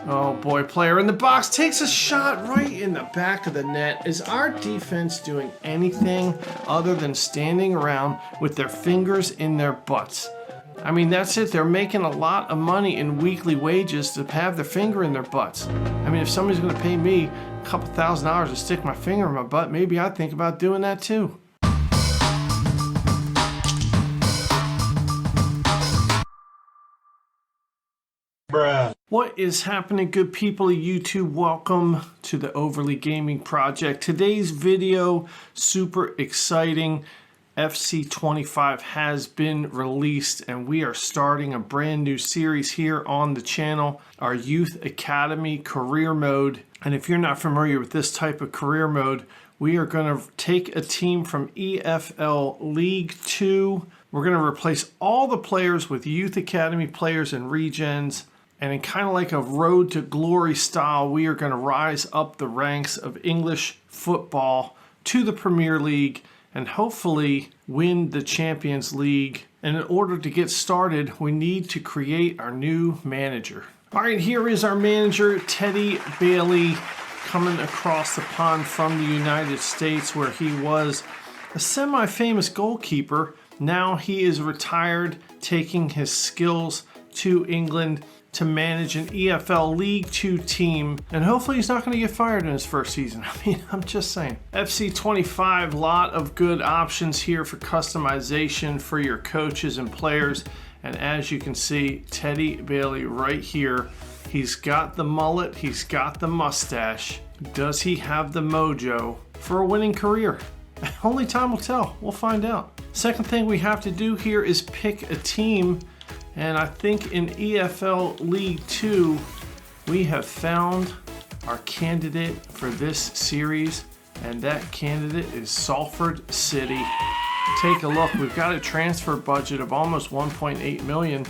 Oh boy, player in the box takes a shot right in the back of the net. Is our defense doing anything other than standing around with their fingers in their butts? I mean, that's it. They're making a lot of money in weekly wages to have their finger in their butts. I mean, if somebody's going to pay me a couple $1,000 to stick my finger in my butt, maybe I'd think about doing that too. Bruh. What is happening, good people of YouTube? Welcome to the Overly Gaming Project. Today's video, super exciting. FC25 has been released and we are starting a brand new series here on the channel, our Youth Academy Career Mode. And if you're not familiar with this type of career mode, we are going to take a team from EFL League 2. We're going to replace all the players with Youth Academy players and regens. And in kind of like a road to glory style, we are going to rise up the ranks of English football to the Premier League and hopefully win the Champions League. And in order to get started, we need to create our new manager. All right, here is our manager, Teddy Bailey, coming across the pond from the United States, where he was a semi-famous goalkeeper. Now he is retired, taking his skills to England to manage an EFL League 2 team, and hopefully he's not going to get fired in his first season. I mean, I'm just saying. FC25, lot of good options here for customization for your coaches and players, and as you can see, Teddy Bailey right here, he's got the mullet, he's got the mustache. Does he have the mojo for a winning career? Only time will tell. We'll find out. Second thing we have to do here is pick a team. And I think in EFL League 2, we have found our candidate for this series, and that candidate is Salford City. Take a look, we've got a transfer budget of almost 1.8 million,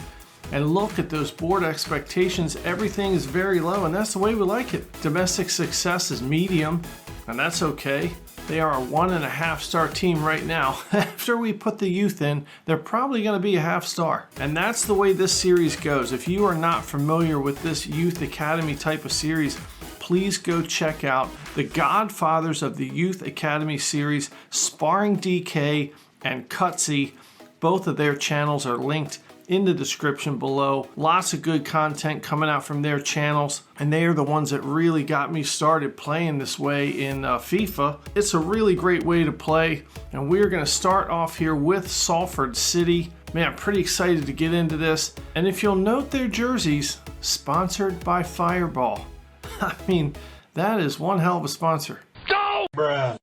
and look at those board expectations. Everything is very low, and that's the way we like it. Domestic success is medium, and that's okay. They are a 1.5 star team right now. After we put the youth in, they're probably going to be a half star. And that's the way this series goes. If you are not familiar with this Youth Academy type of series, please go check out the godfathers of the Youth Academy series, Sparring DK and Cutsy. Both of their channels are linked in the description below. Lots of good content coming out from their channels, and they are the ones that really got me started playing this way in FIFA. It's a really great way to play, and we're going to start off here with Salford City. Man, I'm pretty excited to get into this. And if you'll note their jerseys, sponsored by Fireball. I mean, that is one hell of a sponsor. Go! Bruh.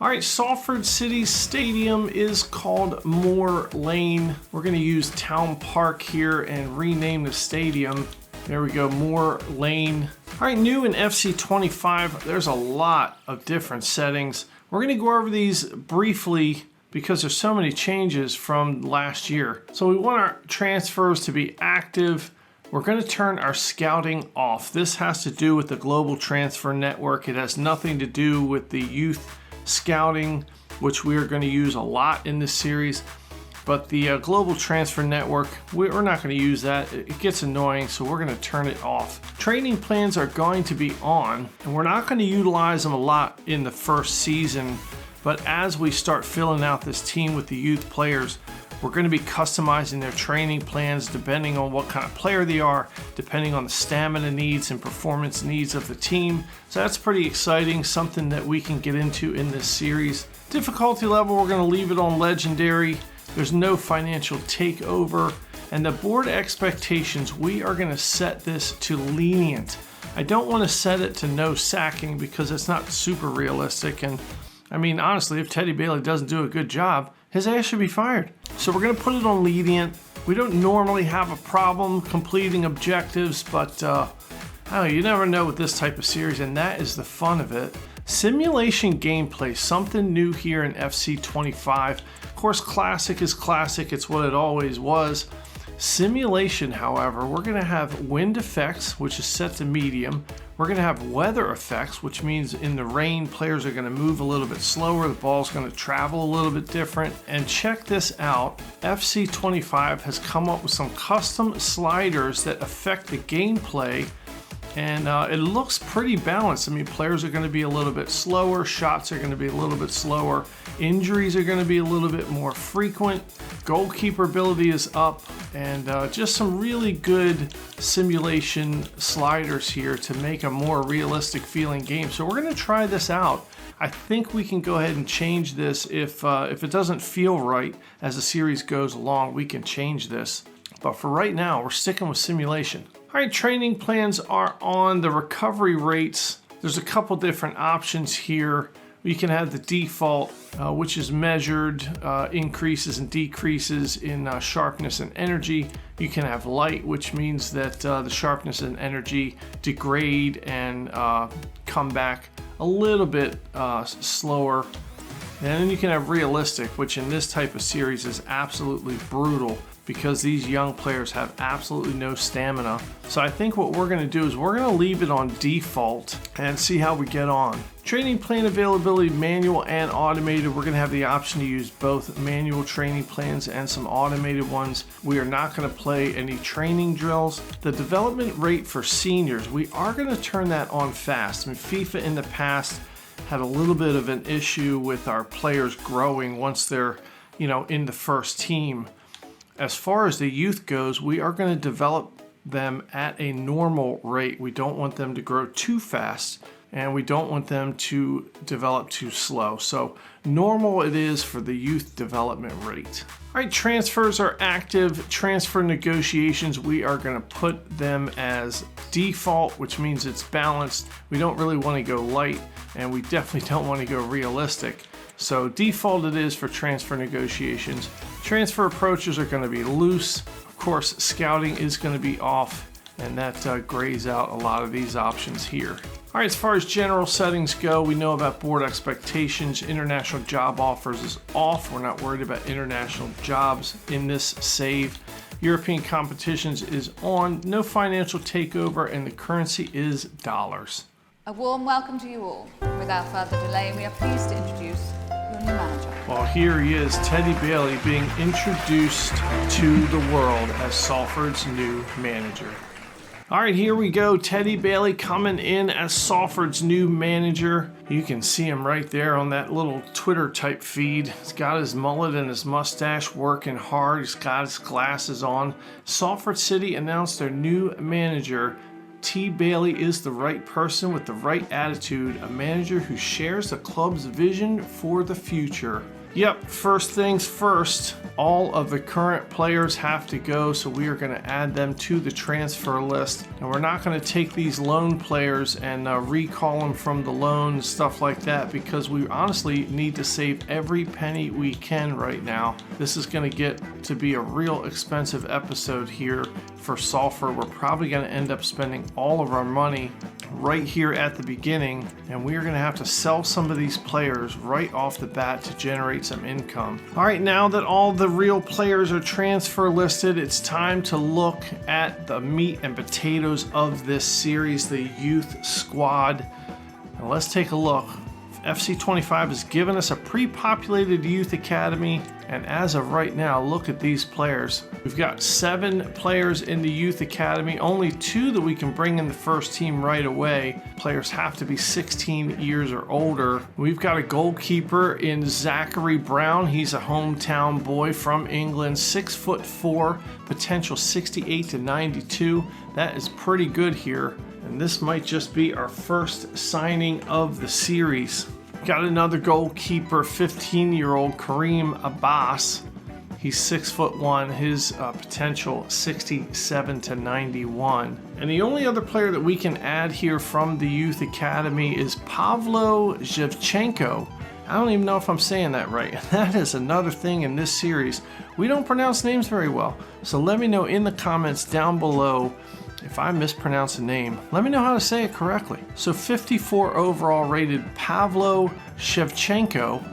All right, Salford City's stadium is called Moore Lane. We're gonna use Town Park here and rename the stadium. There we go, Moore Lane. All right, new in FC25, there's a lot of different settings. We're gonna go over these briefly because there's so many changes from last year. So we want our transfers to be active. We're going to turn our scouting off. This has to do with the global transfer network. It has nothing to do with the youth scouting, which we are going to use a lot in this series. But the global transfer network, we're not going to use that. It gets annoying, so we're going to turn it off. Training plans are going to be on, and we're not going to utilize them a lot in the first season. But as we start filling out this team with the youth players, we're going to be customizing their training plans depending on what kind of player they are, depending on the stamina needs and performance needs of the team. So that's pretty exciting, something that we can get into in this series. Difficulty level, we're going to leave it on legendary. There's no financial takeover. And the board expectations, we are going to set this to lenient. I don't want to set it to no sacking because it's not super realistic. And I mean, honestly, if Teddy Bailey doesn't do a good job, his ass should be fired. So we're going to put it on lenient. We don't normally have a problem completing objectives, but you never know with this type of series, and that is the fun of it. Simulation gameplay, something new here in FC25. Of course, classic is classic. It's what it always was. Simulation, however, we're going to have wind effects, which is set to medium. We're going to have weather effects, which means in the rain, players are going to move a little bit slower. The ball's going to travel a little bit different. And check this out. FC25 has come up with some custom sliders that affect the gameplay And it looks pretty balanced. I mean, players are going to be a little bit slower, shots are going to be a little bit slower, injuries are going to be a little bit more frequent, goalkeeper ability is up, and just some really good simulation sliders here to make a more realistic feeling game. So we're going to try this out. I think we can go ahead and change this if it doesn't feel right as the series goes along. We can change this. But for right now, we're sticking with simulation. All right, training plans are on. The recovery rates, there's a couple different options here. You can have the default, which is measured increases and decreases in sharpness and energy. You can have light, which means that the sharpness and energy degrade and come back a little bit slower. And then you can have realistic, which in this type of series is absolutely brutal because these young players have absolutely no stamina. So I think what we're going to do is we're going to leave it on default and see how we get on. Training plan availability, manual and automated. We're going to have the option to use both manual training plans and some automated ones. We are not going to play any training drills. The development rate for seniors, we are going to turn that on fast. I mean, FIFA in the past had a little bit of an issue with our players growing once they're, in the first team. As far as the youth goes, we are going to develop them at a normal rate. We don't want them to grow too fast, and we don't want them to develop too slow. So normal it is for the youth development rate. All right, transfers are active. Transfer negotiations, we are going to put them as default, which means it's balanced. We don't really want to go light, and we definitely don't want to go realistic. So default it is for transfer negotiations. Transfer approaches are going to be loose. Of course, scouting is going to be off, and that grays out a lot of these options here. All right, as far as general settings go, we know about board expectations. International job offers is off. We're not worried about international jobs in this save. European competitions is on. No financial takeover, and the currency is dollars. A warm welcome to you all. Without further delay, we are pleased to introduce your new manager. Well, here he is, Teddy Bailey, being introduced to the world as Salford's new manager. All right, here we go. Teddy Bailey coming in as Salford's new manager. You can see him right there on that little Twitter type feed. He's got his mullet and his mustache working hard. He's got his glasses on. Salford City announced their new manager. T. Bailey is the right person with the right attitude, a manager who shares the club's vision for the future. Yep, first things first, all of the current players have to go, so we are going to add them to the transfer list. And we're not going to take these loan players and recall them from the loan, stuff like that, because we honestly need to save every penny we can right now. This is going to get to be a real expensive episode here for Salford. We're probably going to end up spending all of our money right here at the beginning, and we are going to have to sell some of these players right off the bat to generate some income. All right, now that all the real players are transfer listed, it's time to look at the meat and potatoes of this series, the youth squad. Now let's take a look. FC 25 has given us a pre-populated youth academy, and as of right now, look at these players. We've got 7 players in the youth academy, only 2 that we can bring in the first team right away. Players have to be 16 years or older. We've got a goalkeeper in Zachary Brown. He's a hometown boy from England, 6'4", potential 68 to 92. That is pretty good here. And this might just be our first signing of the series. Got another goalkeeper, 15-year-old Kareem Abbas. He's 6'1", his potential 67 to 91. And the only other player that we can add here from the youth academy is Pavlo Shevchenko. I don't even know if I'm saying that right. That is another thing in this series. We don't pronounce names very well. So let me know in the comments down below if I mispronounce a name. Let me know how to say it correctly. So 54 overall rated Pavlo Shevchenko,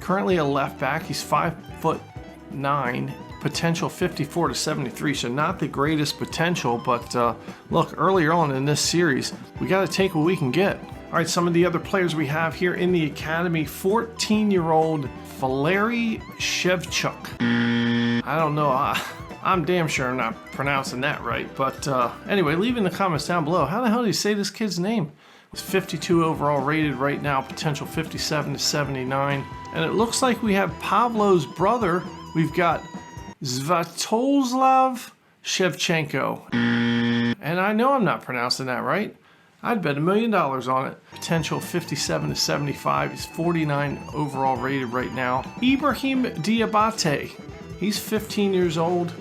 currently a left back. He's 5'9", potential 54 to 73. So not the greatest potential, but look, earlier on in this series, we got to take what we can get. All right, some of the other players we have here in the academy, 14-year-old Valery Shevchuk. I don't know. I'm damn sure I'm not pronouncing that right. But anyway, leave in the comments down below. How the hell do you say this kid's name? He's 52 overall rated right now, potential 57 to 79. And it looks like we have Pavlo's brother. We've got Svatoslav Shevchenko. And I know I'm not pronouncing that right. I'd bet $1 million on it. Potential 57 to 75. He's 49 overall rated right now. Ibrahim Diabate. He's 15 years old.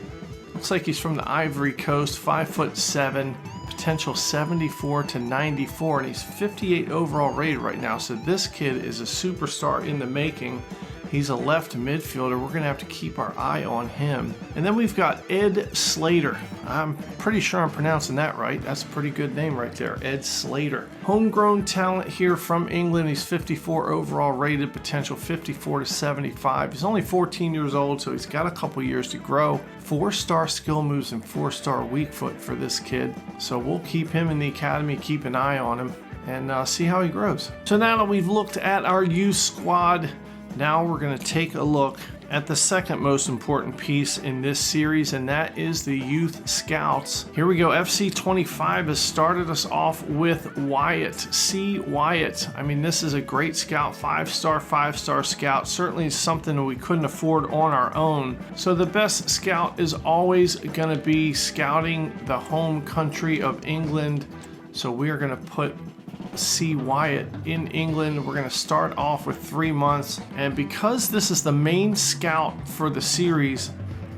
Looks like he's from the Ivory Coast, 5'7", potential 74 to 94, and he's 58 overall rated right now. So this kid is a superstar in the making. He's a left midfielder. We're gonna have to keep our eye on him. And then we've got Ed Slater. I'm pretty sure I'm pronouncing that right. That's a pretty good name right there, Ed Slater. Homegrown talent here from England. He's 54 overall rated, potential 54 to 75. He's only 14 years old, so he's got a couple years to grow. 4-star skill moves and 4-star weak foot for this kid. So we'll keep him in the academy, keep an eye on him, and see how he grows. So now that we've looked at our youth squad, now we're going to take a look at the second most important piece in this series, and that is the youth scouts. Here we go. FC 25 has started us off with Wyatt, C. Wyatt. I mean, this is a great scout, 5-star scout. Certainly something that we couldn't afford on our own. So the best scout is always going to be scouting the home country of England. So we are going to put C. Wyatt in England. We're going to start off with 3 months, and because this is the main scout for the series,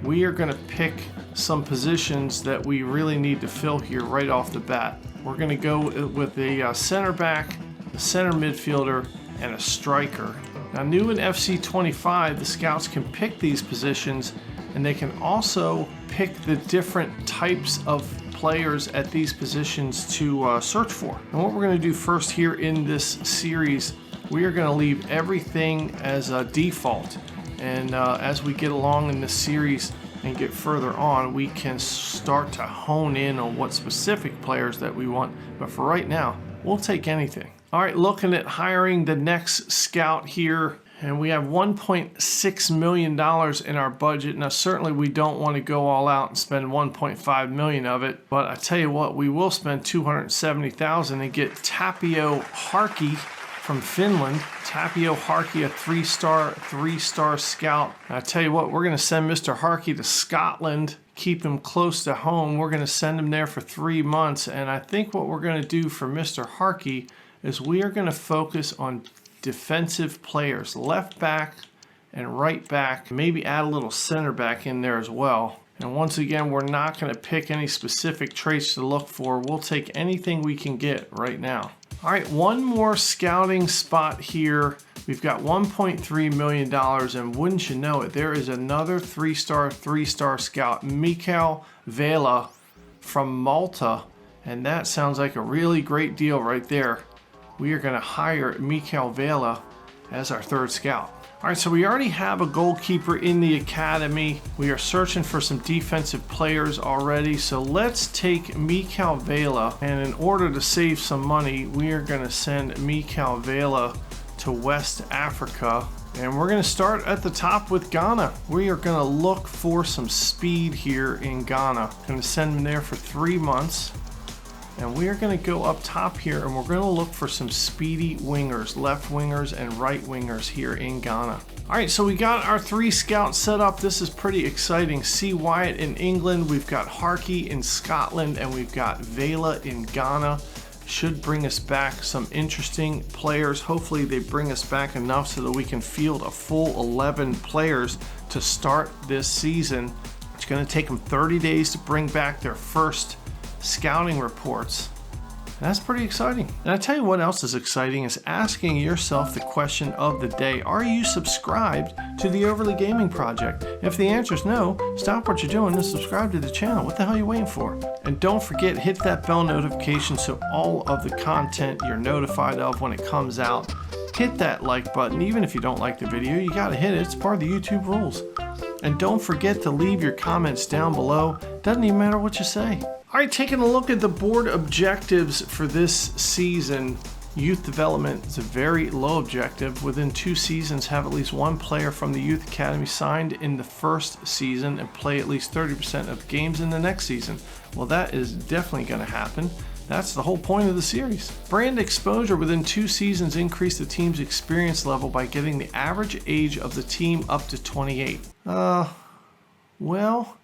we are going to pick some positions that we really need to fill here right off the bat. We're going to go with a center back, a center midfielder, and a striker. Now, new in FC 25, the scouts can pick these positions, and they can also pick the different types of players at these positions to search for. And what we're going to do first here in this series, we are going to leave everything as a default. And as we get along in this series and get further on, we can start to hone in on what specific players that we want. But for right now, we'll take anything. All right, looking at hiring the next scout here. And we have $1.6 million in our budget. Now, certainly we don't want to go all out and spend $1.5 million of it. But I tell you what, we will spend $270,000 and get Tapio Harkki from Finland. Tapio Harkki, a three-star scout. And I tell you what, we're going to send Mr. Harkki to Scotland, keep him close to home. We're going to send him there for 3 months. And I think what we're going to do for Mr. Harkki is we are going to focus on defensive players, left back and right back, maybe add a little center back in there as well. And once again, we're not going to pick any specific traits to look for. We'll take anything we can get right now. All right, one more scouting spot here. We've got $1.3 million, and wouldn't you know it, there is another three-star scout, Mikael Vela from Malta, and that sounds like a really great deal right there. We are going to hire Mikael Vela as our third scout. All right, so we already have a goalkeeper in the academy. We are searching for some defensive players already. So let's take Mikael Vela, and in order to save some money, we are going to send Mikael Vela to West Africa. And we're going to start at the top with Ghana. We are going to look for some speed here in Ghana. Going to send him there for 3 months. And we are going to go up top here, and we're going to look for some speedy wingers, left wingers and right wingers here in Ghana. All right, so we got our 3 scouts set up. This is pretty exciting. C. Wyatt in England, we've got Harkki in Scotland, and we've got Vela in Ghana. Should bring us back some interesting players. Hopefully they bring us back enough so that we can field a full 11 players to start this season. It's going to take them 30 days to bring back their first scouting reports. That's pretty exciting. And I tell you what else is exciting is asking yourself the question of the day. Are you subscribed to the Overly Gaming Project? If the answer is no, stop what you're doing and subscribe to the channel. What the hell are you waiting for? And don't forget, hit that bell notification so all of the content you're notified of when it comes out. Hit that like button. Even if you don't like the video, you gotta hit it. It's part of the YouTube rules. And don't forget to leave your comments down below. Doesn't even matter what you say. All right, taking a look at the board objectives for this season, Youth development is a very low objective. Within 2 seasons, have at least one player from the youth academy signed in the first season and play at least 30% of games in the next season. Well, that is definitely going to happen. That's the whole point of the series. Brand exposure within 2 seasons increased the team's experience level by getting the average age of the team up to 28. Well,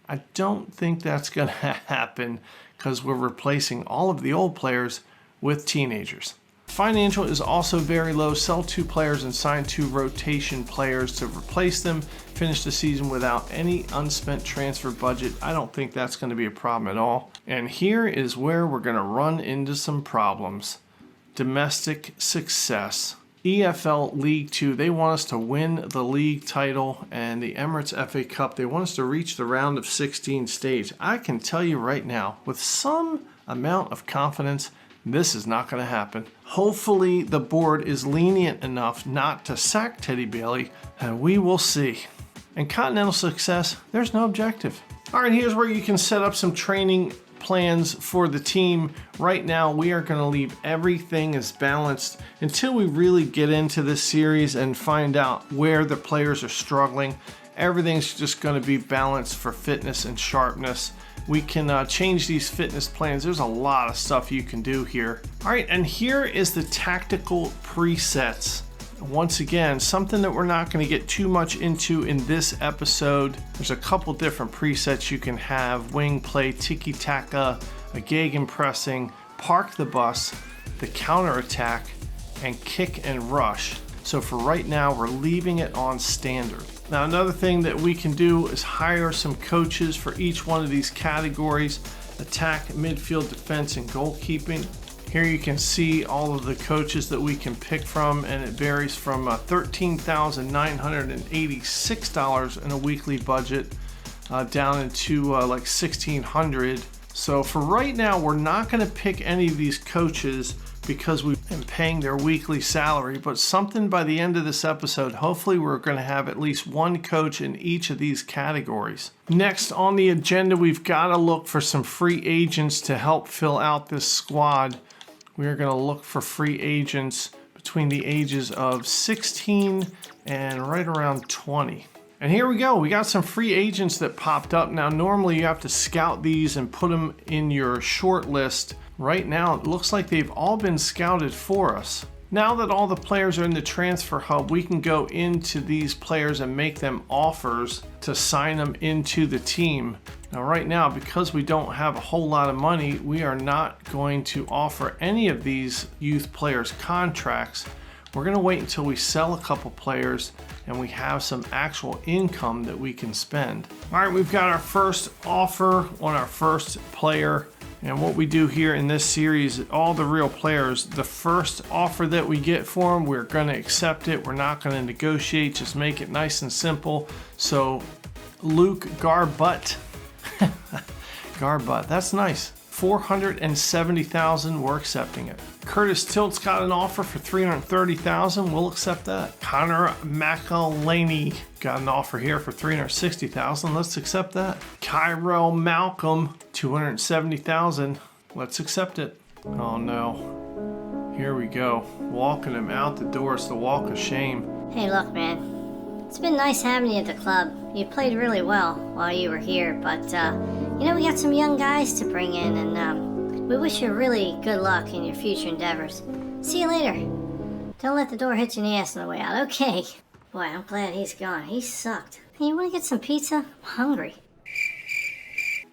I don't think that's going to happen because we're replacing all of the old players with teenagers. Financial is also very low. Sell 2 players and sign 2 rotation players to replace them. Finish the season without any unspent transfer budget. I don't think that's going to be a problem at all. And here is where we're going to run into some problems. Domestic success. EFL League 2, they want us to win the league title, and the Emirates FA Cup, they want us to reach the round of 16 stage. I can tell you right now, with some amount of confidence, this is not going to happen. Hopefully the board is lenient enough not to sack Teddy Bailey, and we will see. And continental success, there's no objective. All right, here's where you can set up some training plans for the team. Right now, we are going to leave everything as balanced until we really get into this series and find out where the players are struggling. Everything's just going to be balanced for fitness and sharpness. We can change these fitness plans. There's a lot of stuff you can do here. All right, and here is the tactical presets. Once again, something that we're not going to get too much into in this episode. There's a couple different presets you can have: wing play, tiki-taka, a gegenpressing, park the bus, the counter-attack, and kick and rush. So for right now, we're leaving it on standard. Now, another thing that we can do is hire some coaches for each one of these categories: attack, midfield, defense, and goalkeeping. Here you can see all of the coaches that we can pick from, and it varies from $13,986 in a weekly budget down into like $1,600. So for right now, we're not going to pick any of these coaches because we've been paying their weekly salary, but something by the end of this episode, hopefully we're going to have at least one coach in each of these categories. Next on the agenda, we've got to look for some free agents to help fill out this squad. We are going to look for free agents between the ages of 16 and right around 20. And here we go. We got some free agents that popped up. Now, normally you have to scout these and put them in your short list. Right now, it looks like they've all been scouted for us. Now that all the players are in the transfer hub, we can go into these players and make them offers to sign them into the team. Now, right now, because we don't have a whole lot of money, we are not going to offer any of these youth players contracts. We're going to wait until we sell a couple players and we have some actual income that we can spend. All right, we've got our first offer on our first player. And what we do here in this series, all the real players, the first offer that we get for them, we're going to accept it. We're not going to negotiate, just make it nice and simple. So Luke Garbutt, Garbutt, that's nice. $470,000, we're accepting it. Curtis Tilt's got an offer for $330,000, we'll accept that. Connor McElhaney got an offer here for $360,000, let's accept that. Kyrell Malcolm, $270,000, let's accept it. Oh no, here we go. Walking him out the door, it's the walk of shame. Hey, look, man. It's been nice having you at the club. You played really well while you were here, but, you know, we got some young guys to bring in, and we wish you really good luck in your future endeavors. See you later. Don't let the door hit you in the ass on the way out, okay? Boy, I'm glad he's gone. He sucked. Hey, you want to get some pizza? I'm hungry.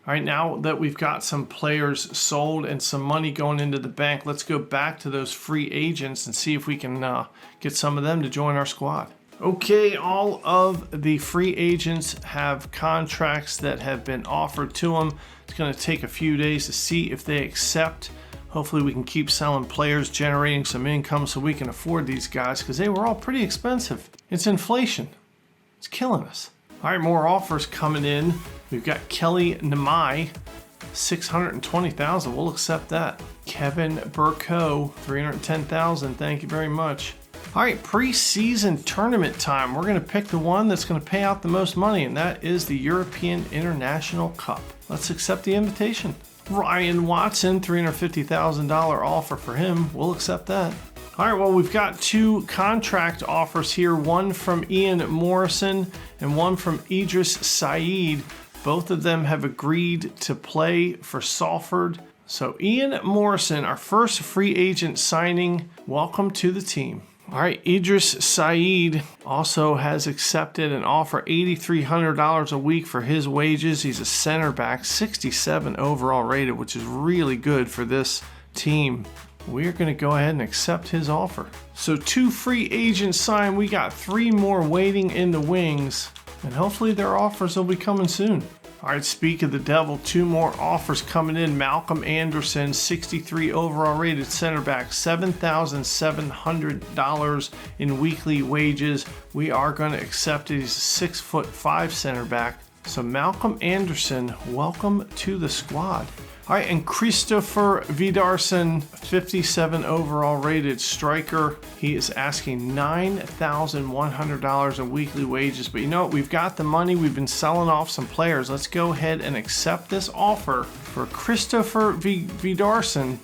All right, now that we've got some players sold and some money going into the bank, let's go back to those free agents and see if we can get some of them to join our squad. Okay, all of the free agents have contracts that have been offered to them. It's going to take a few days to see if they accept. Hopefully we can keep selling players, generating some income so we can afford these guys because they were all pretty expensive. It's inflation. It's killing us. All right, more offers coming in. We've got Kelly Namai, $620,000. We'll accept that. Kevin Burko, $310,000. Thank you very much. All right, preseason tournament time. We're going to pick the one that's going to pay out the most money, and that is the European International Cup. Let's accept the invitation. Ryan Watson, $350,000 offer for him. We'll accept that. All right, well, we've got 2 contract offers here, one from Ian Morrison and one from Idris Saeed. Both of them have agreed to play for Salford. So Ian Morrison, our first free agent signing, welcome to the team. All right, Idris Saeed also has accepted an offer, $8,300 a week for his wages. He's a center back, 67 overall rated, which is really good for this team. We are going to go ahead and accept his offer. So 2 free agents signed. We got 3 more waiting in the wings, and hopefully their offers will be coming soon. All right, speak of the devil, 2 more offers coming in. Malcolm Anderson, 63 overall rated center back, $7,700 in weekly wages. We are going to accept it. He's a 6'5" center back. So Malcolm Anderson, welcome to the squad. All right, and Christopher Vidarson, 57 overall rated striker. He is asking $9,100 in weekly wages. But you know what? We've got the money. We've been selling off some players. Let's go ahead and accept this offer for Christopher Vidarson.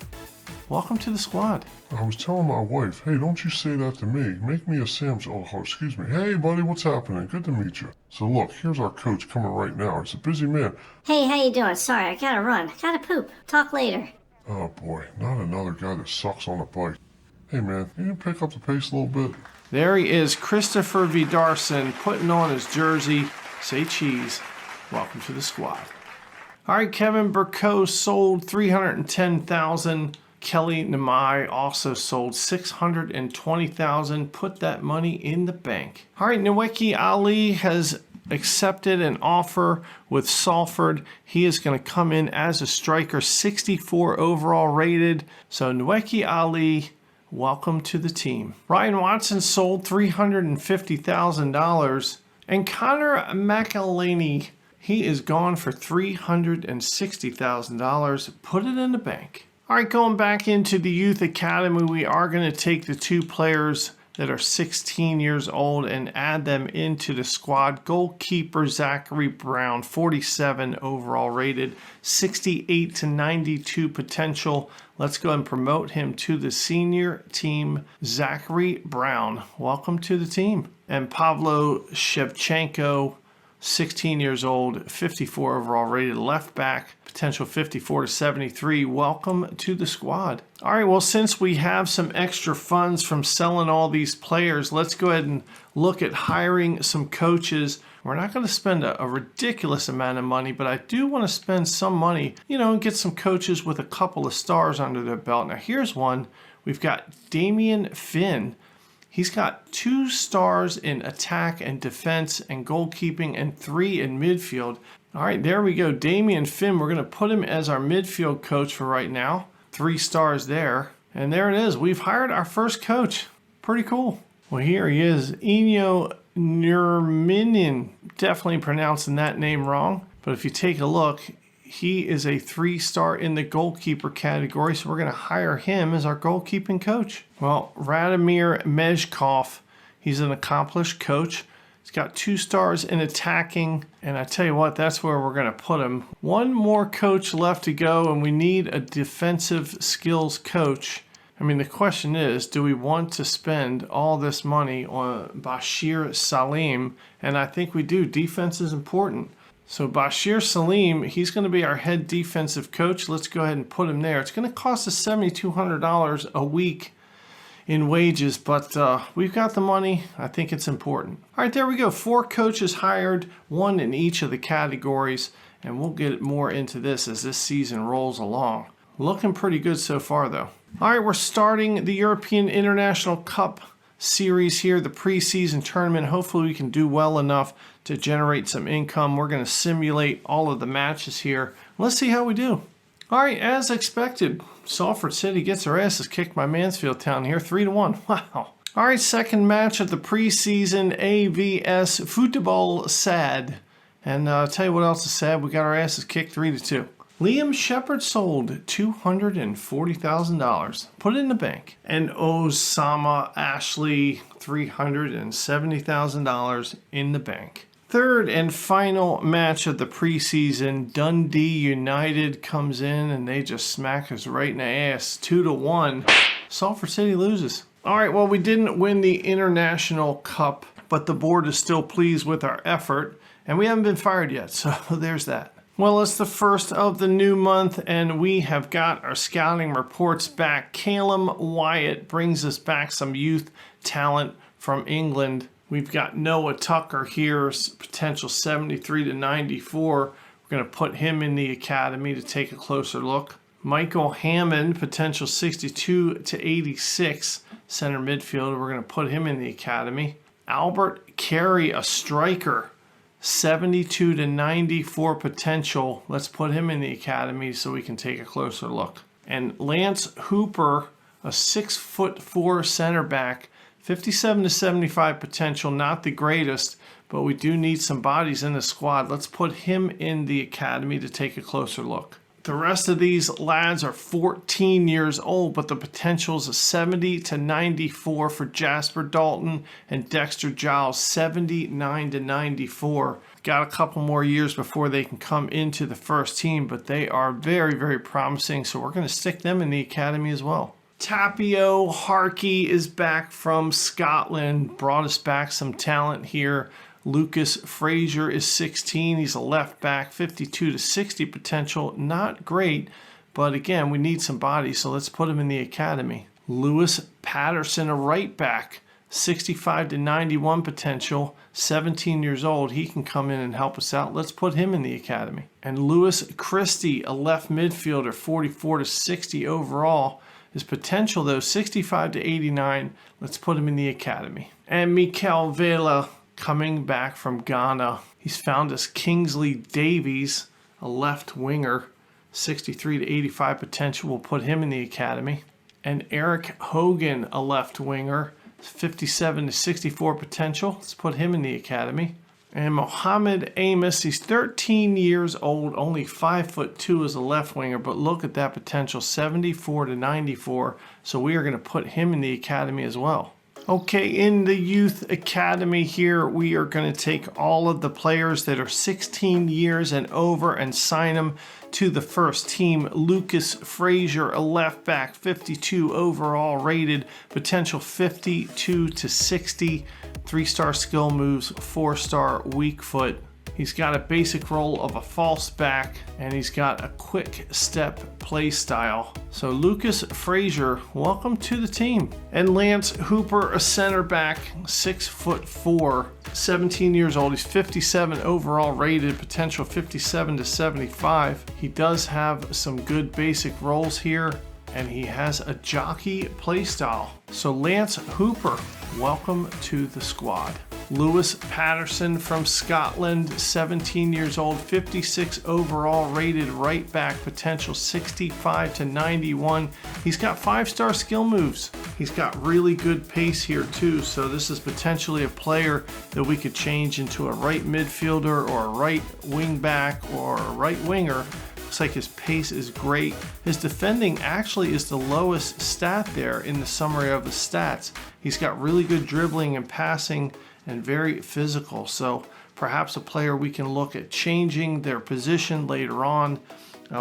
Welcome to the squad. I was telling my wife, hey, don't you say that to me. Make me a sandwich. Oh, excuse me. Hey, buddy, what's happening? Good to meet you. So look, here's our coach coming right now. He's a busy man. Hey, how you doing? Sorry, I gotta run. I gotta poop. Talk later. Oh, boy, not another guy that sucks on a bike. Hey, man, you can pick up the pace a little bit? There he is, Christopher Vidarson, putting on his jersey. Say cheese. Welcome to the squad. All right, Kevin Burko sold $310,000. Kelly Namai also sold $620,000. Put that money in the bank. All right, Nweki Ali has accepted an offer with Salford. He is going to come in as a striker, 64 overall rated. So Nweki Ali, welcome to the team. Ryan Watson sold $350,000. And Connor McElhaney, he is gone for $360,000. Put it in the bank. All right, going back into the youth academy, we are going to take the 2 players that are 16 years old and add them into the squad. Goalkeeper Zachary Brown, 47 overall rated, 68 to 92 potential. Let's go and promote him to the senior team. Zachary Brown, welcome to the team. And Pavlo Shevchenko, 16 years old, 54 overall rated left back, potential 54 to 73. Welcome to the squad. All right, well, since we have some extra funds from selling all these players, let's go ahead and look at hiring some coaches. We're not going to spend a ridiculous amount of money, but I do want to spend some money, and get some coaches with a couple of stars under their belt. Now, here's one. We've got Damian Finn. He's got 2 stars in attack and defense and goalkeeping and 3 in midfield. All right, there we go. Damian Finn, we're going to put him as our midfield coach for right now. 3 stars there. And there it is. We've hired our first coach. Pretty cool. Well, here he is. Eno Nurminian. Definitely pronouncing that name wrong. But if you take a look, he is a 3-star in the goalkeeper category, so we're going to hire him as our goalkeeping coach. Well, Radomir Mezhkov, he's an accomplished coach. He's got 2 stars in attacking, and I tell you what, that's where we're going to put him. 1 more coach left to go, and we need a defensive skills coach. I mean, the question is, do we want to spend all this money on Bashir Salim? And I think we do. Defense is important. So Bashir Salim, he's going to be our head defensive coach. Let's go ahead and put him there. It's going to cost us $7,200 a week in wages, but we've got the money. I think it's important. All right, there we go. 4 coaches hired, 1 in each of the categories, and we'll get more into this as this season rolls along. Looking pretty good so far, though. All right, we're starting the European International Cup series here, the preseason tournament. Hopefully we can do well enough to generate some income. We're going to simulate all of the matches here. Let's see how we do. All right, as expected, Salford City gets their asses kicked by Mansfield Town here, 3-1. Wow. All right, second match of the preseason, AVS Football Sad. And I'll tell you what else is sad. We got our asses kicked 3-2. Liam Shepard sold $240,000. Put it in the bank. And Osama Ashley, $370,000 in the bank. Third and final match of the preseason, Dundee United comes in and they just smack us right in the ass, 2-1. Salford City loses. All right, well, we didn't win the International Cup, but the board is still pleased with our effort, and we haven't been fired yet, so there's that. Well, it's the first of the new month, and we have got our scouting reports back. Calum Wyatt brings us back some youth talent from England. We've got Noah Tucker here, potential 73 to 94. We're going to put him in the academy to take a closer look. Michael Hammond, potential 62 to 86, center midfielder. We're going to put him in the academy. Albert Carey, a striker, 72 to 94 potential. Let's put him in the academy so we can take a closer look. And Lance Hooper, a 6'4" center back, 57 to 75 potential, not the greatest, but we do need some bodies in the squad. Let's put him in the academy to take a closer look. The rest of these lads are 14 years old, but the potential is a 70 to 94 for Jasper Dalton and Dexter Giles, 79 to 94. Got a couple more years before they can come into the first team, but they are very, very promising, so we're going to stick them in the academy as well. Tapio Harkey is back from Scotland, brought us back some talent here. Lucas Fraser is 16. He's a left back, 52 to 60 potential. Not great, but again, we need some bodies, so let's put him in the academy. Lewis Patterson, a right back, 65 to 91 potential, 17 years old. He can come in and help us out. Let's put him in the academy. And Lewis Christie, a left midfielder, 44 to 60 overall. His potential, though, 65 to 89. Let's put him in the academy. And Mikel Vela, coming back from Ghana. He's found us Kingsley Davies, a left winger, 63 to 85 potential. We'll put him in the academy. And Eric Hogan, a left winger, 57 to 64 potential. Let's put him in the academy. And Mohamed Amos, he's 13 years old, only 5'2" as a left winger, but look at that potential, 74 to 94. So we are going to put him in the academy as well. Okay, in the youth academy here, we are going to take all of the players that are 16 years and over and sign them to the first team. Lucas Fraser, a left back, 52 overall rated, potential 52 to 60, 3-star skill moves, 4-star weak foot. He's got a basic role of a false back, and he's got a quick step play style. So Lucas Fraser, welcome to the team. And Lance Hooper, a center back, 6'4", 17 years old. He's 57 overall rated, potential 57 to 75. He does have some good basic roles here, and he has a jockey play style. So Lance Hooper, welcome to the squad. Lewis Patterson from Scotland, 17 years old, 56 overall rated right back, potential 65 to 91. He's got 5-star skill moves. He's got really good pace here too, so this is potentially a player that we could change into a right midfielder or a right wing back or a right winger. Looks like his pace is great. His defending actually is the lowest stat there in the summary of the stats. He's got really good dribbling and passing and very physical, so perhaps a player we can look at changing their position later on.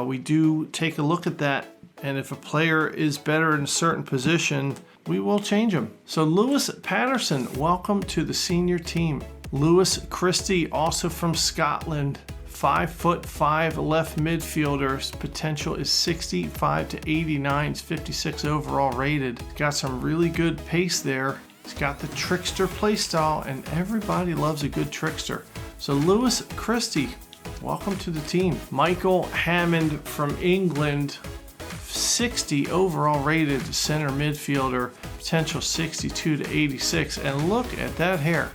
We do take a look at that, and if a player is better in a certain position, we will change him. So Lewis Patterson, welcome to the senior team. Lewis Christie, also from Scotland, 5'5" left midfielder. Potential is 65 to 89. He's 56 overall rated. Got some really good pace there. He's got the trickster playstyle, and everybody loves a good trickster. So Lewis Christie, welcome to the team. Michael Hammond from England, 60 overall rated center midfielder, potential 62 to 86. And look at that hair.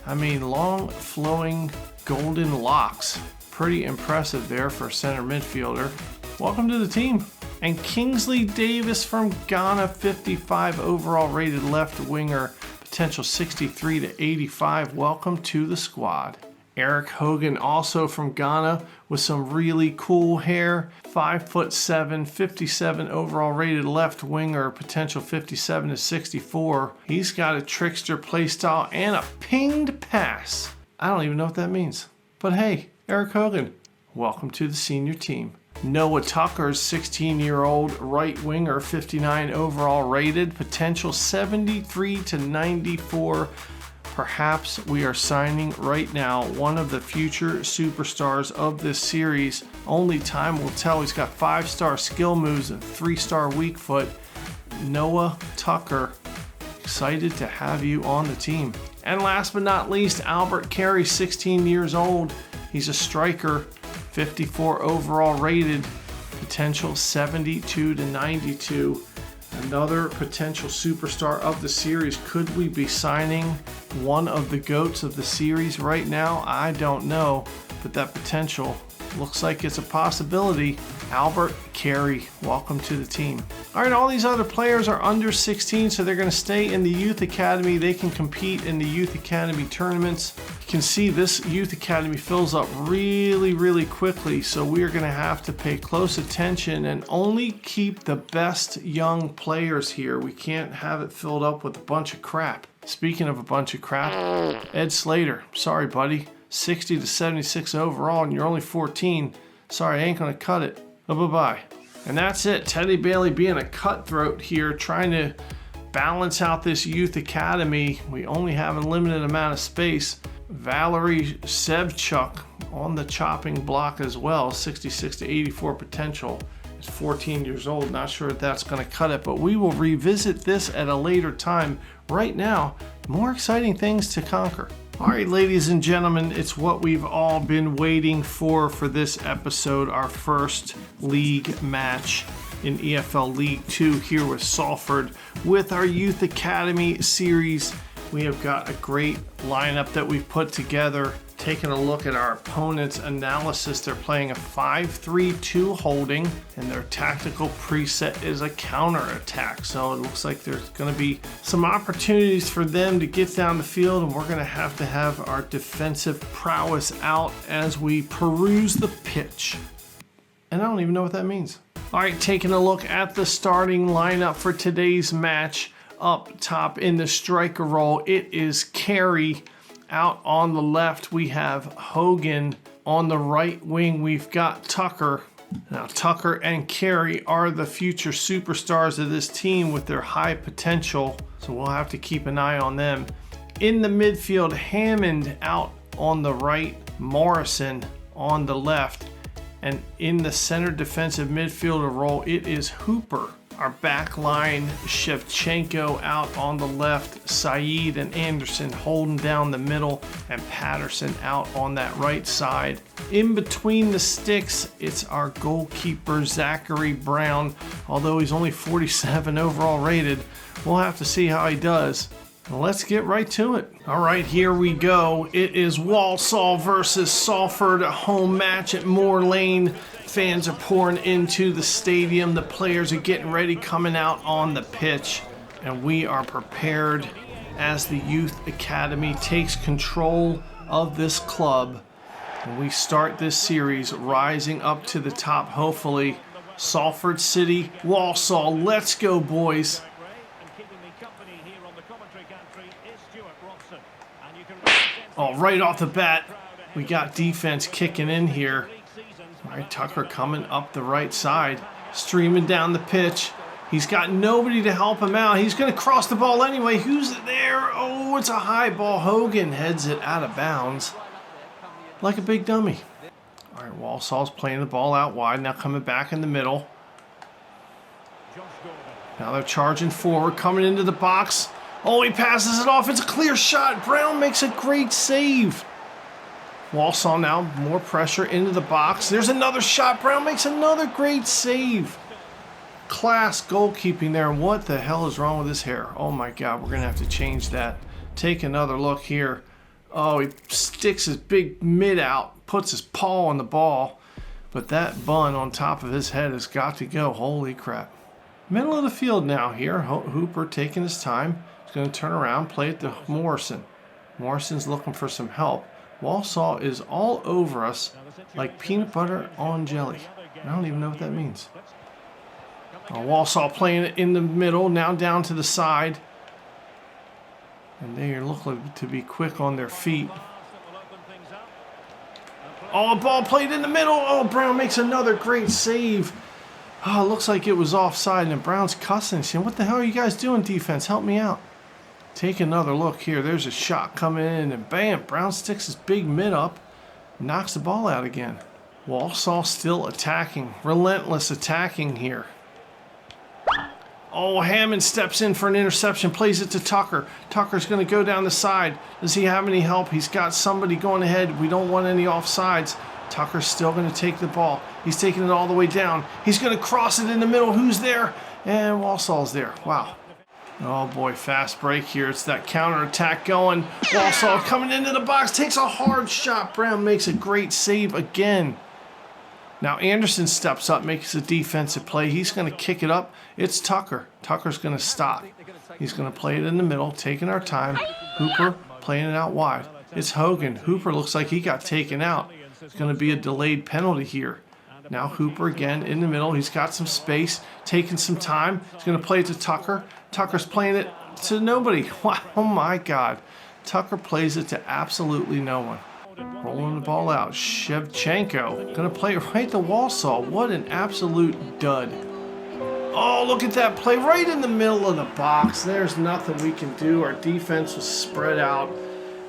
I mean, long flowing golden locks. Pretty impressive there for a center midfielder. Welcome to the team. And Kingsley Davis from Ghana, 55 overall rated left winger, potential 63 to 85. Welcome to the squad. Eric Hogan, also from Ghana, with some really cool hair, 5'7", 57 overall rated left winger, potential 57 to 64. He's got a trickster playstyle and a pinged pass. I don't even know what that means. But hey, Eric Hogan, welcome to the senior team. Noah Tucker's 16-year-old right winger, 59 overall rated, potential 73 to 94. Perhaps we are signing right now one of the future superstars of this series. Only time will tell. He's got 5-star skill moves and 3-star weak foot. Noah Tucker, excited to have you on the team. And last but not least, Albert Carey, 16 years old. He's a striker, 54 overall rated, potential 72 to 92. Another potential superstar of the series. Could we be signing one of the GOATs of the series right now? I don't know, but that potential looks like it's a possibility. Albert Carey, welcome to the team. All right, all these other players are under 16, so they're going to stay in the Youth Academy. They can compete in the Youth Academy tournaments. You can see this Youth Academy fills up really, really quickly, so we are going to have to pay close attention and only keep the best young players here. We can't have it filled up with a bunch of crap. Speaking of a bunch of crap, Ed Slater, sorry buddy, 60 to 76 overall, and you're only 14. Sorry, I ain't going to cut it. Bye-bye. And that's it. Teddy Bailey being a cutthroat here, trying to balance out this Youth Academy. We only have a limited amount of space. Valerie Sebchuk on the chopping block as well, 66 to 84 potential. Is 14 years old. Not sure if that's going to cut it, but we will revisit this at a later time. Right now, more exciting things to conquer. All right, ladies and gentlemen, it's what we've all been waiting for this episode, our first league match in EFL League 2 here with Salford. With our Youth Academy series, we have got a great lineup that we've put together. Taking a look at our opponent's analysis, they're playing a 5-3-2 holding, and their tactical preset is a counter-attack. So it looks like there's going to be some opportunities for them to get down the field, and we're going to have our defensive prowess out as we peruse the pitch. And I don't even know what that means. All right, taking a look at the starting lineup for today's match. Up top in the striker role, it is Carey. Out on the left, we have Hogan. On the right wing, we've got Tucker. Now, Tucker and Carey are the future superstars of this team with their high potential, so we'll have to keep an eye on them. In the midfield, Hammond out on the right, Morrison on the left, and in the center defensive midfielder role, it is Hooper. Our back line, Shevchenko out on the left, Saeed and Anderson holding down the middle, and Patterson out on that right side. In between the sticks, it's our goalkeeper, Zachary Brown. Although he's only 47 overall rated, we'll have to see how he does. Let's get right to it. All right, here we go. It is Walsall versus Salford, a home match at Moore Lane. Fans are pouring into the stadium. The players are getting ready, coming out on the pitch. And we are prepared as the Youth Academy takes control of this club. And we start this series rising up to the top, hopefully. Salford City, Walsall, let's go, boys. Oh, right off the bat, we got defense kicking in here. All right, Tucker coming up the right side, streaming down the pitch. He's got nobody to help him out. He's going to cross the ball anyway. Who's there? Oh, it's a high ball. Hogan heads it out of bounds like a big dummy. All right, Walsall's playing the ball out wide, now coming back in the middle. Now they're charging forward, coming into the box. Oh, he passes it off. It's a clear shot. Brown makes a great save. Walsall now, more pressure into the box. There's another shot. Brown makes another great save. Class goalkeeping there. What the hell is wrong with his hair? Oh my God, we're going to have to change that. Take another look here. Oh, he sticks his big mid out, puts his paw on the ball. But that bun on top of his head has got to go. Holy crap. Middle of the field now here. Hooper taking his time. He's going to turn around, play it to Morrison. Morrison's looking for some help. Walsall is all over us like peanut butter on jelly. I don't even know what that means. Walsall playing it in the middle, now down to the side. And they are looking to be quick on their feet. Oh, a ball played in the middle. Oh, Brown makes another great save. Oh, it looks like it was offside, and Brown's cussing. Saying, what the hell are you guys doing, defense? Help me out. Take another look here. There's a shot coming in, and bam, Brown sticks his big mid up, knocks the ball out again. Walsall still attacking. Relentless attacking here. Oh, Hammond steps in for an interception, plays it to Tucker. Tucker's going to go down the side. Does he have any help? He's got somebody going ahead. We don't want any offsides. Tucker's still going to take the ball. He's taking it all the way down. He's going to cross it in the middle. Who's there? And Walsall's there. Wow. Oh boy, fast break here. It's that counterattack going. Walsall coming into the box, takes a hard shot. Brown makes a great save again. Now Anderson steps up, makes a defensive play. He's going to kick it up. It's Tucker. Tucker's going to stop. He's going to play it in the middle, taking our time. Hooper playing it out wide. It's Hogan. Hooper looks like he got taken out. It's going to be a delayed penalty here. Now Hooper again in the middle. He's got some space, taking some time. He's going to play it to Tucker. Tucker's playing it to nobody. Wow, oh my God. Tucker plays it to absolutely no one. Rolling the ball out. Shevchenko going to play it right to Walsall. What an absolute dud. Oh, look at that play right in the middle of the box. There's nothing we can do. Our defense was spread out.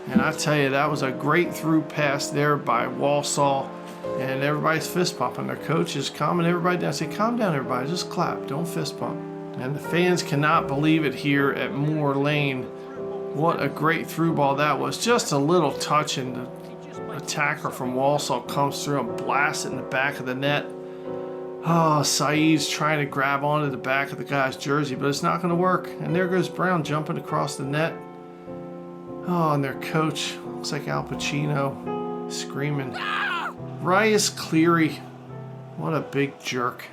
And I tell you, that was a great through pass there by Walsall. And everybody's fist pumping. Their coach is calming everybody down. Say, calm down, everybody. Just clap. Don't fist pump. And the fans cannot believe it here at Moore Lane. What a great through ball that was. Just a little touch, and the attacker from Walsall comes through and blasts it in the back of the net. Oh, Saeed's trying to grab onto the back of the guy's jersey, but it's not going to work. And there goes Brown jumping across the net. Oh, and their coach, looks like Al Pacino, screaming. Rias Cleary, what a big jerk.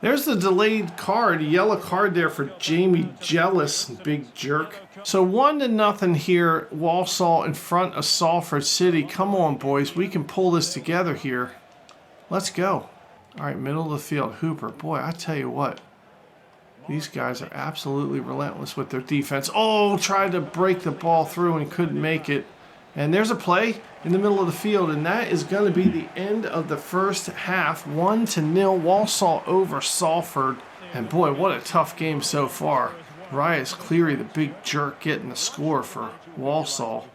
There's the delayed card, yellow card there for Jamie Jealous, big jerk. So 1-0 here, Walsall in front of Salford City. Come on, boys, we can pull this together here. Let's go. All right, middle of the field, Hooper. Boy, I tell you what, these guys are absolutely relentless with their defense. Oh, tried to break the ball through and couldn't make it. And there's a play in the middle of the field, and that is going to be the end of the first half. 1-0, Walsall over Salford. And boy, what a tough game so far. Rias Cleary, the big jerk, getting the score for Walsall.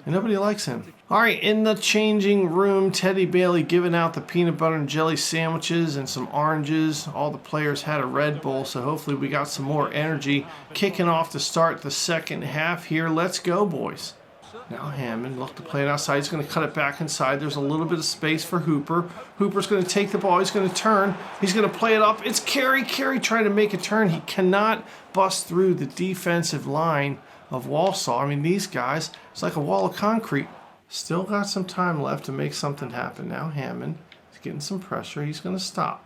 And nobody likes him. All right, in the changing room, Teddy Bailey giving out the peanut butter and jelly sandwiches and some oranges. All the players had a Red Bull, so hopefully we got some more energy. Kicking off to start the second half here. Let's go, boys. Now Hammond, look to play it outside. He's going to cut it back inside. There's a little bit of space for Hooper. Hooper's going to take the ball. He's going to turn. He's going to play it up. It's Carey. Carey trying to make a turn. He cannot bust through the defensive line of Walsall. I mean, these guys, it's like a wall of concrete. Still got some time left to make something happen. Now Hammond is getting some pressure. He's going to stop.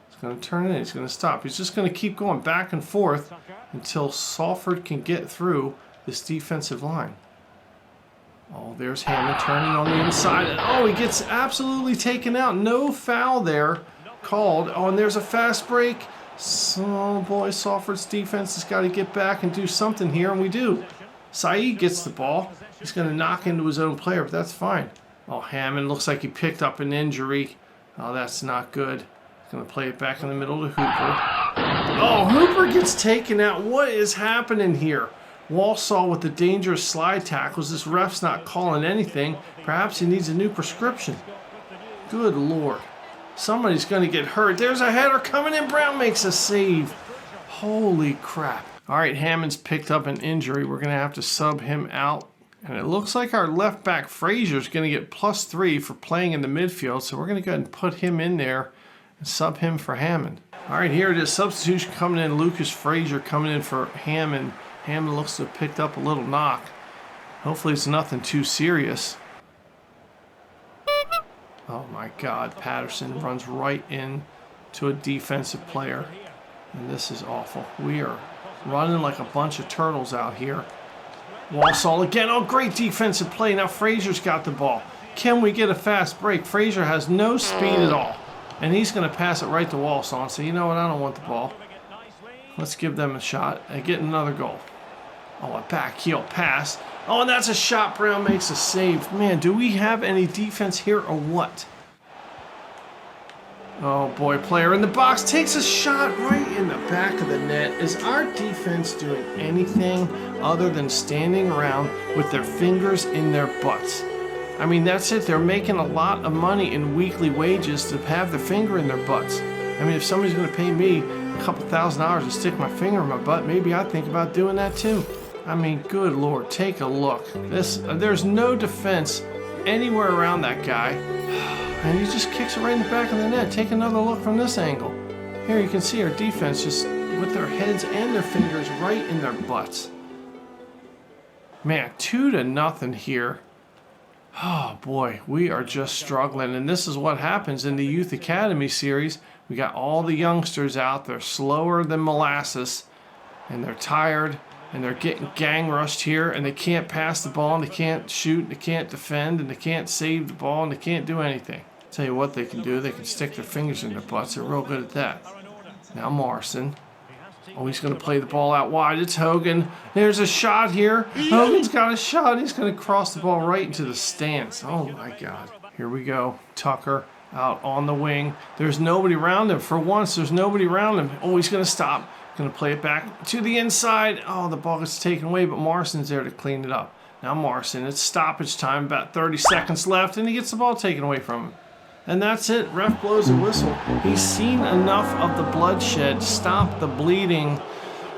He's going to turn it in. He's going to stop. He's just going to keep going back and forth until Salford can get through this defensive line. Oh, there's Hammond turning on the inside. And oh, he gets absolutely taken out. No foul there called. Oh, and there's a fast break. So, boy, Salford's defense has got to get back and do something here, and we do. Saeed gets the ball. He's going to knock into his own player, but that's fine. Oh, Hammond looks like he picked up an injury. Oh, that's not good. He's going to play it back in the middle to Hooper. Oh, Hooper gets taken out. What is happening here? Walsall with the dangerous slide tackles. This ref's not calling anything. Perhaps he needs a new prescription. Good Lord. Somebody's going to get hurt. There's a header coming in. Brown makes a save. Holy crap. All right, Hammond's picked up an injury. We're going to have to sub him out. And it looks like our left back Frazier's going to get +3 for playing in the midfield. So we're going to go ahead and put him in there and sub him for Hammond. All right, here it is. Substitution coming in. Lucas Frazier coming in for Hammond. Hammond looks to have picked up a little knock. Hopefully it's nothing too serious. Oh my God, Patterson runs right in to a defensive player. And this is awful. We are running like a bunch of turtles out here. Walsall again. Oh, great defensive play. Now Frazier's got the ball. Can we get a fast break? Frazier has no speed at all. And he's going to pass it right to Walsall and say, you know what, I don't want the ball. Let's give them a shot at getting another goal. Oh, a back heel pass. Oh, and that's a shot. Brown makes a save. Man, do we have any defense here or what? Oh boy, player in the box takes a shot right in the back of the net. Is our defense doing anything other than standing around with their fingers in their butts? I mean, that's it. They're making a lot of money in weekly wages to have their finger in their butts. I mean, if somebody's going to pay me a couple $1,000s to stick my finger in my butt, maybe I'd think about doing that too. I mean, good Lord, take a look. There's no defense anywhere around that guy. And he just kicks it right in the back of the net. Take another look from this angle. Here you can see our defense just with their heads and their fingers right in their butts. Man, 2-0 here. Oh boy, we are just struggling. And this is what happens in the Youth Academy series. We got all the youngsters out. They're slower than molasses. And they're tired. And they're getting gang rushed here. And they can't pass the ball. And they can't shoot. And they can't defend. And they can't save the ball. And they can't do anything. Tell you what they can do. They can stick their fingers in their butts. They're real good at that. Now Morrison. Oh, he's going to play the ball out wide. It's Hogan. There's a shot here. Hogan's got a shot. He's going to cross the ball right into the stands. Oh, my God. Here we go. Tucker out on the wing. There's nobody around him. For once, there's nobody around him. Oh, he's going to stop. Going to play it back to the inside. Oh, the ball gets taken away, but Morrison's there to clean it up. Now Morrison, it's stoppage time. About 30 seconds left, and he gets the ball taken away from him. And that's it. Ref blows a whistle. He's seen enough of the bloodshed. Stop the bleeding.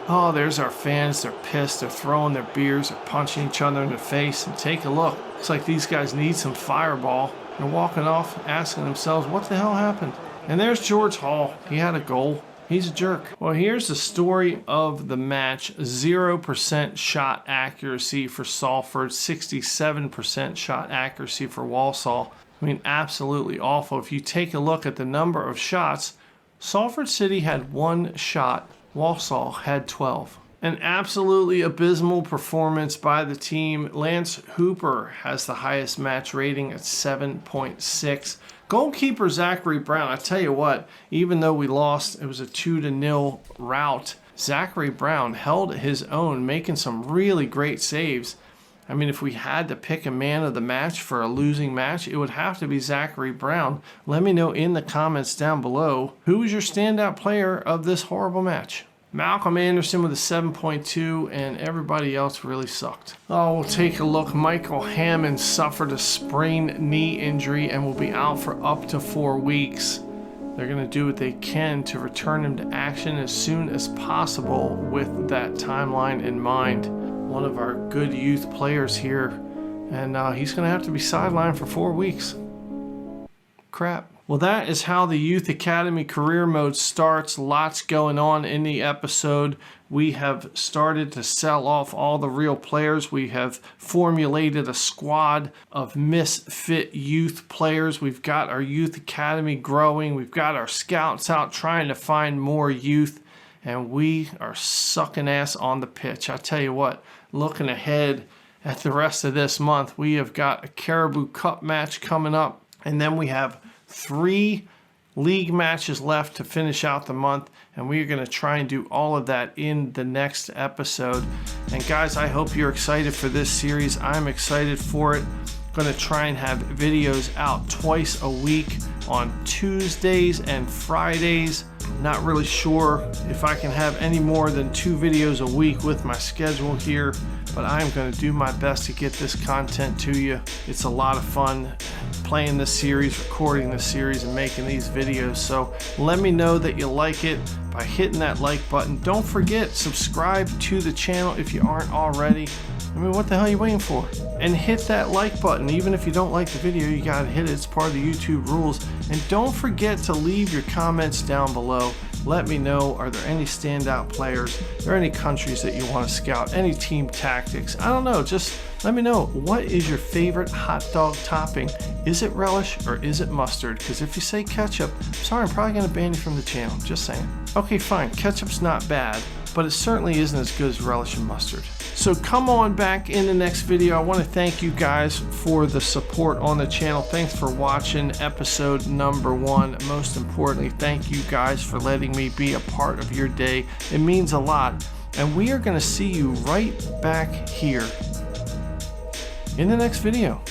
Oh, there's our fans. They're pissed. They're throwing their beers. They're punching each other in the face. And take a look. Looks like these guys need some fireball. They're walking off asking themselves, what the hell happened? And there's George Hall. He had a goal. He's a jerk. Well, here's the story of the match. 0% shot accuracy for Salford. 67% shot accuracy for Walsall. I mean, absolutely awful. If you take a look at the number of shots, Salford City had 1 shot. Walsall had 12. An absolutely abysmal performance by the team. Lance Hooper has the highest match rating at 7.6. Goalkeeper Zachary Brown, I tell you what, even though we lost, it was a 2-0 rout. Zachary Brown held his own, making some really great saves. I mean, if we had to pick a man of the match for a losing match, it would have to be Zachary Brown. Let me know in the comments down below, who was your standout player of this horrible match? Malcolm Anderson with a 7.2, and everybody else really sucked. Oh, we'll take a look. Michael Hammond suffered a sprained knee injury and will be out for up to 4 weeks. They're going to do what they can to return him to action as soon as possible with that timeline in mind. One of our good youth players here, and he's going to have to be sidelined for 4 weeks. Crap. Well, that is how the Youth Academy career mode starts. Lots going on in the episode. We have started to sell off all the real players. We have formulated a squad of misfit youth players. We've got our Youth Academy growing. We've got our scouts out trying to find more youth. And we are sucking ass on the pitch. I tell you what, looking ahead at the rest of this month, we have got a Caribou Cup match coming up. And then we have 3 league matches left to finish out the month, and we are going to try and do all of that in the next episode. And guys, I hope you're excited for this series. I'm excited for it. I'm going to try and have videos out twice a week on Tuesdays and Fridays. Not really sure if I can have any more than 2 videos a week with my schedule here, but I'm going to do my best to get this content to you. It's a lot of fun playing this series, recording this series, and making these videos. So let me know that you like it by hitting that like button. Don't forget, subscribe to the channel if you aren't already. I mean, what the hell are you waiting for? And hit that like button. Even if you don't like the video, you gotta hit it. It's part of the YouTube rules. And don't forget to leave your comments down below. Let me know, are there any standout players? Are there any countries that you want to scout? Any team tactics? I don't know, just let me know. What is your favorite hot dog topping? Is it relish or is it mustard? Because if you say ketchup, sorry, I'm probably going to ban you from the channel. Just saying. Okay, fine, ketchup's not bad, but it certainly isn't as good as relish and mustard. So come on back in the next video. I want to thank you guys for the support on the channel. Thanks for watching episode number 1. Most importantly, thank you guys for letting me be a part of your day. It means a lot. And we are going to see you right back here in the next video.